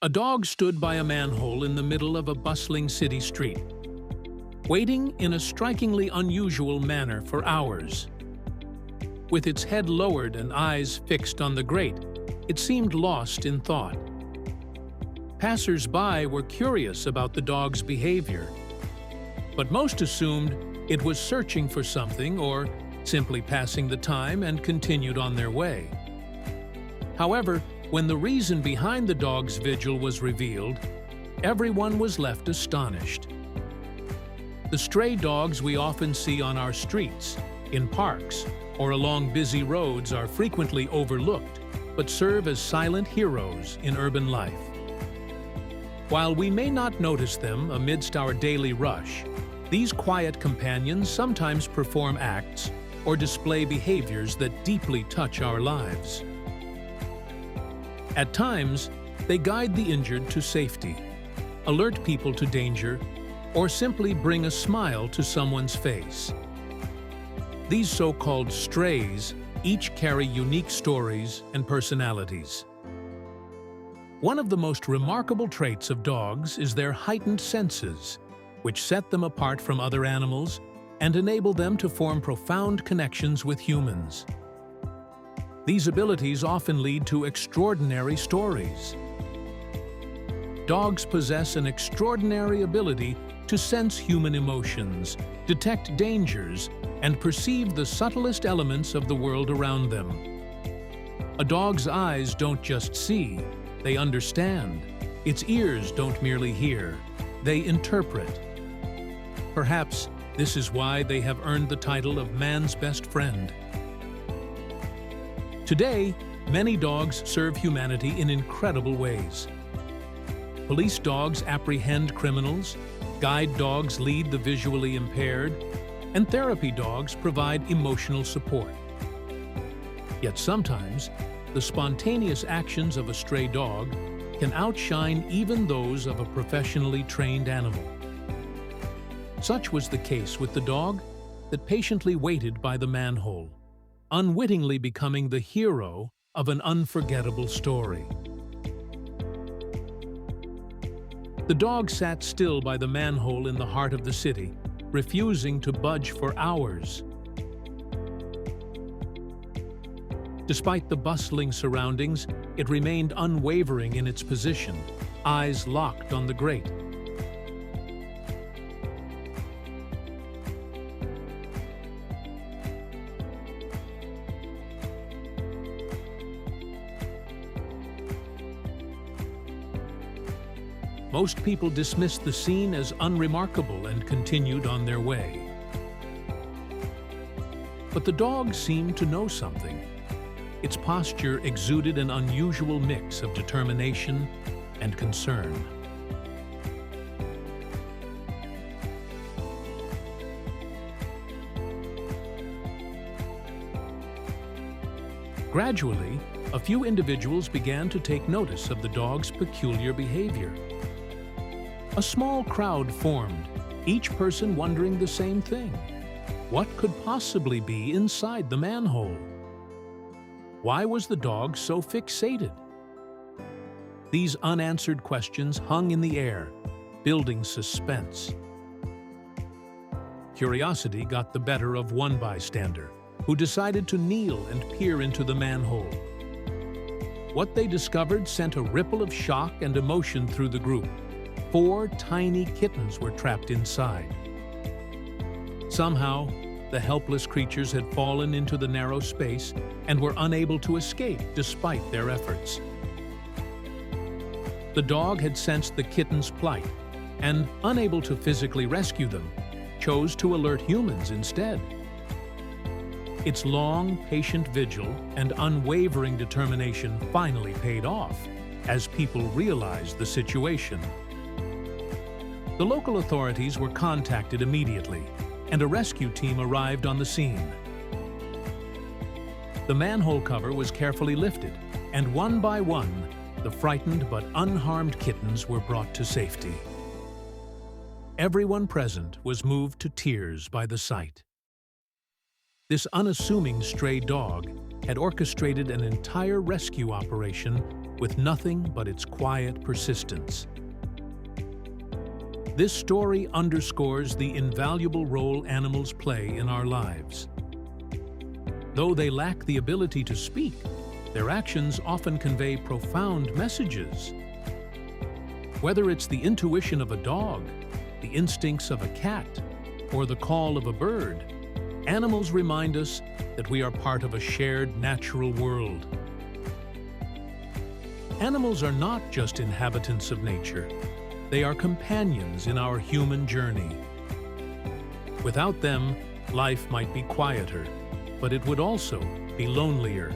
A dog stood by a manhole in the middle of a bustling city street, waiting in a strikingly unusual manner for hours. With its head lowered and eyes fixed on the grate, it seemed lost in thought. Passers-by were curious about the dog's behavior, but most assumed it was searching for something or simply passing the time and continued on their way. However, when the reason behind the dog's vigil was revealed, everyone was left astonished. The stray dogs we often see on our streets, in parks, or along busy roads are frequently overlooked, but serve as silent heroes in urban life. While we may not notice them amidst our daily rush, these quiet companions sometimes perform acts or display behaviors that deeply touch our lives. At times, they guide the injured to safety, alert people to danger, or simply bring a smile to someone's face. These so-called strays each carry unique stories and personalities. One of the most remarkable traits of dogs is their heightened senses, which set them apart from other animals and enable them to form profound connections with humans. These abilities often lead to extraordinary stories. Dogs possess an extraordinary ability to sense human emotions, detect dangers, and perceive the subtlest elements of the world around them. A dog's eyes don't just see, they understand. Its ears don't merely hear, they interpret. Perhaps this is why they have earned the title of man's best friend. Today, many dogs serve humanity in incredible ways. Police dogs apprehend criminals, guide dogs lead the visually impaired, and therapy dogs provide emotional support. Yet sometimes, the spontaneous actions of a stray dog can outshine even those of a professionally trained animal. Such was the case with the dog that patiently waited by the manhole, unwittingly becoming the hero of an unforgettable story. The dog sat still by the manhole in the heart of the city, refusing to budge for hours. Despite the bustling surroundings, it remained unwavering in its position, eyes locked on the grate. Most people dismissed the scene as unremarkable and continued on their way. But the dog seemed to know something. Its posture exuded an unusual mix of determination and concern. Gradually, a few individuals began to take notice of the dog's peculiar behavior. A small crowd formed, each person wondering the same thing. What could possibly be inside the manhole? Why was the dog so fixated? These unanswered questions hung in the air, building suspense. Curiosity got the better of one bystander, who decided to kneel and peer into the manhole. What they discovered sent a ripple of shock and emotion through the group. 4 tiny kittens were trapped inside. Somehow, the helpless creatures had fallen into the narrow space and were unable to escape despite their efforts. The dog had sensed the kittens' plight and, unable to physically rescue them, chose to alert humans instead. Its long, patient vigil and unwavering determination finally paid off as people realized the situation. The local authorities were contacted immediately, and a rescue team arrived on the scene. The manhole cover was carefully lifted, and one by one, the frightened but unharmed kittens were brought to safety. Everyone present was moved to tears by the sight. This unassuming stray dog had orchestrated an entire rescue operation with nothing but its quiet persistence. This story underscores the invaluable role animals play in our lives. Though they lack the ability to speak, their actions often convey profound messages. Whether it's the intuition of a dog, the instincts of a cat, or the call of a bird, animals remind us that we are part of a shared natural world. Animals are not just inhabitants of nature. They are companions in our human journey. Without them, life might be quieter, but it would also be lonelier.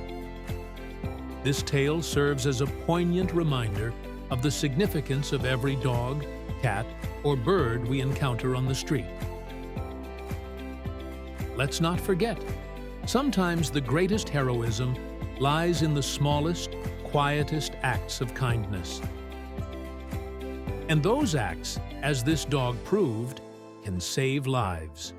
This tale serves as a poignant reminder of the significance of every dog, cat, or bird we encounter on the street. Let's not forget, sometimes the greatest heroism lies in the smallest, quietest acts of kindness. And those acts, as this dog proved, can save lives.